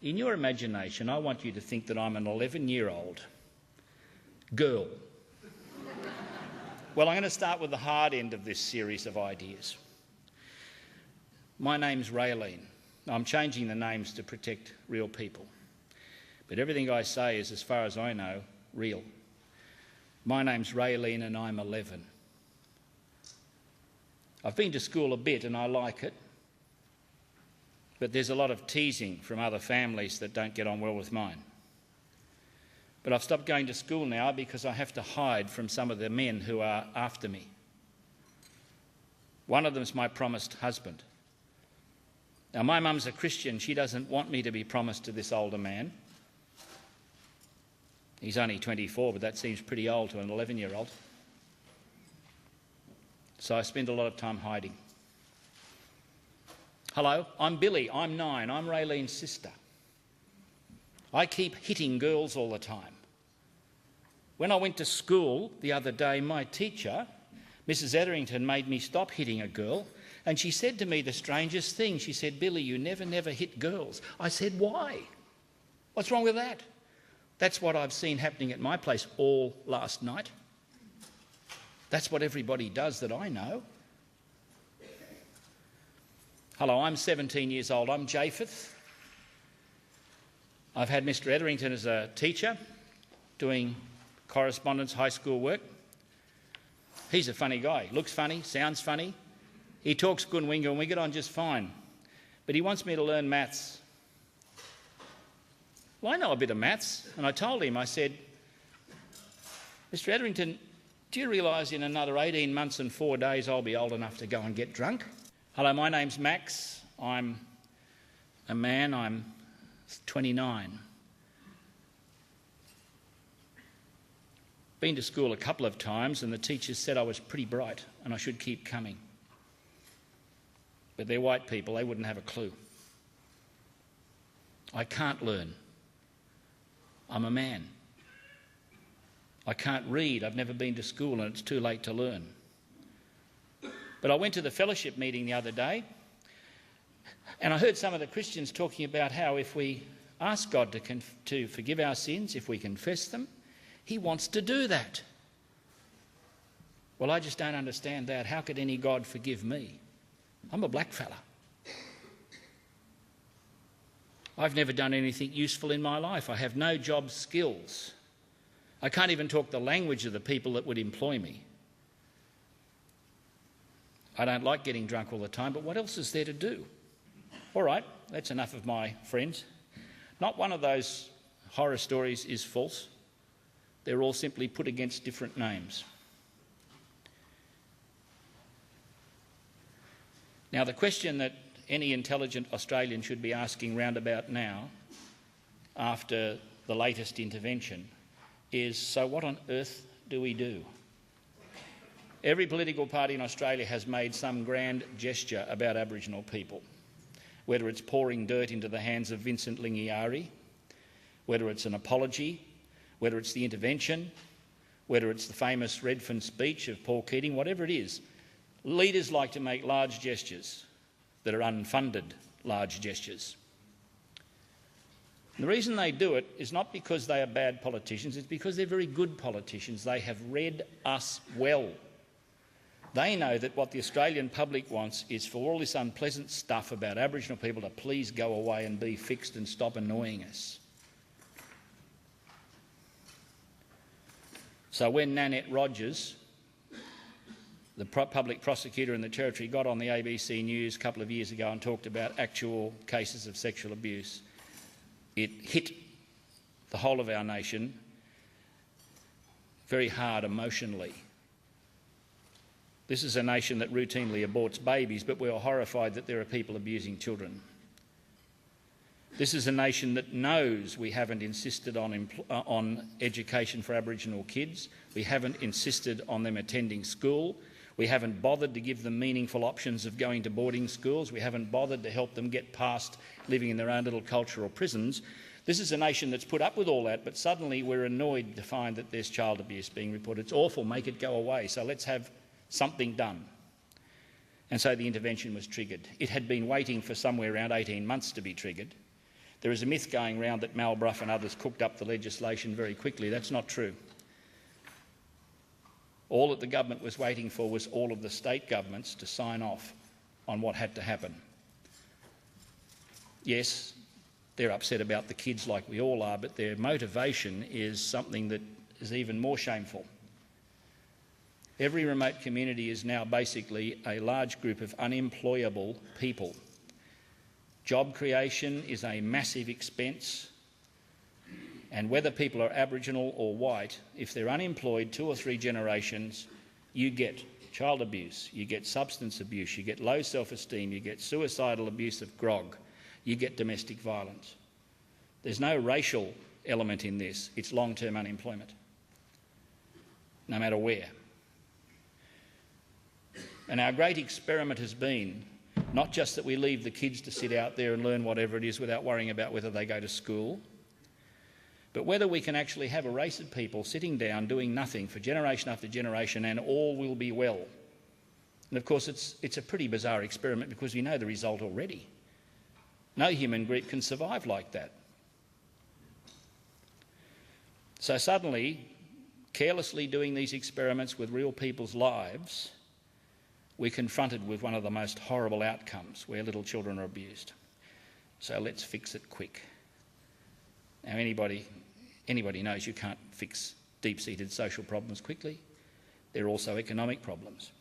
In your imagination, I want you to think that I'm an 11-year-old girl. Well, I'm going to start with the hard end of this series of ideas. My name's Raylene. I'm changing the names to protect real people. But everything I say is, as far as I know, real. My name's Raylene and I'm 11. I've been to school a bit and I like it, but there's a lot of teasing from other families that don't get on well with mine. But I've stopped going to school now because I have to hide from some of the men who are after me. One of them's my promised husband. Now, my mum's a Christian. She doesn't want me to be promised to this older man. He's only 24, but that seems pretty old to an 11-year-old. So I spend a lot of time hiding. Hello, I'm Billy, I'm 9, I'm Raylene's sister. I keep hitting girls all the time. When I went to school the other day, my teacher, Mrs. Etherington, made me stop hitting a girl, and she said to me the strangest thing. She said, "Billy, you never hit girls." I said, "Why? What's wrong with that?" That's what I've seen happening at my place all last night. That's what everybody does that I know. Hello, I'm 17 years old. I'm Japheth. I've had Mr. Etherington as a teacher doing correspondence high school work. He's a funny guy. Looks funny, sounds funny. He talks good and we get on just fine. But he wants me to learn maths. Well, I know a bit of maths, and I told him, I said, "Mr. Etherington, do you realise in another 18 months and 4 days I'll be old enough to go and get drunk?" Hello, my name's Max. I'm a man. I'm 29. Been to school a couple of times and the teachers said I was pretty bright and I should keep coming. But they're white people, they wouldn't have a clue. I can't learn. I'm a man. I can't read. I've never been to school and it's too late to learn. But I went to the fellowship meeting the other day and I heard some of the Christians talking about how if we ask God to forgive our sins, if we confess them, he wants to do that. Well, I just don't understand that. How could any God forgive me? I'm a black fella. I've never done anything useful in my life. I have no job skills. I can't even talk the language of the people that would employ me. I don't like getting drunk all the time, but what else is there to do? All right, that's enough of my friends. Not one of those horror stories is false. They're all simply put against different names. Now, the question that any intelligent Australian should be asking round about now, after the latest intervention, is, so what on earth do we do? Every political party in Australia has made some grand gesture about Aboriginal people, whether it's pouring dirt into the hands of Vincent Lingiari, whether it's an apology, whether it's the intervention, whether it's the famous Redfern speech of Paul Keating, whatever it is. Leaders like to make large gestures that are unfunded large gestures. And the reason they do it is not because they are bad politicians, it's because they're very good politicians. They have read us well. They know that what the Australian public wants is for all this unpleasant stuff about Aboriginal people to please go away and be fixed and stop annoying us. So when Nanette Rogers, the public prosecutor in the Territory, got on the ABC News a couple of years ago and talked about actual cases of sexual abuse, it hit the whole of our nation very hard emotionally. This is a nation that routinely aborts babies, but we're horrified that there are people abusing children. This is a nation that knows we haven't insisted on education for Aboriginal kids. We haven't insisted on them attending school. We haven't bothered to give them meaningful options of going to boarding schools. We haven't bothered to help them get past living in their own little cultural prisons. This is a nation that's put up with all that, but suddenly we're annoyed to find that there's child abuse being reported. It's awful, make it go away, so let's have something done. And so the intervention was triggered. It had been waiting for somewhere around 18 months to be triggered. There is a myth going around that Mal Brough and others cooked up the legislation very quickly. That's not true. All that the government was waiting for was all of the state governments to sign off on what had to happen. Yes, they're upset about the kids like we all are, but their motivation is something that is even more shameful. Every remote community is now basically a large group of unemployable people. Job creation is a massive expense, and whether people are Aboriginal or white, if they're unemployed 2 or 3 generations, you get child abuse, you get substance abuse, you get low self-esteem, you get suicidal abuse of grog, you get domestic violence. There's no racial element in this, it's long-term unemployment, no matter where. And our great experiment has been not just that we leave the kids to sit out there and learn whatever it is without worrying about whether they go to school, but whether we can actually have a race of people sitting down doing nothing for generation after generation and all will be well. And of course it's a pretty bizarre experiment because we know the result already. No human group can survive like that. So suddenly, carelessly doing these experiments with real people's lives, we're confronted with one of the most horrible outcomes where little children are abused. So let's fix it quick. Now anybody knows you can't fix deep-seated social problems quickly. There are also economic problems.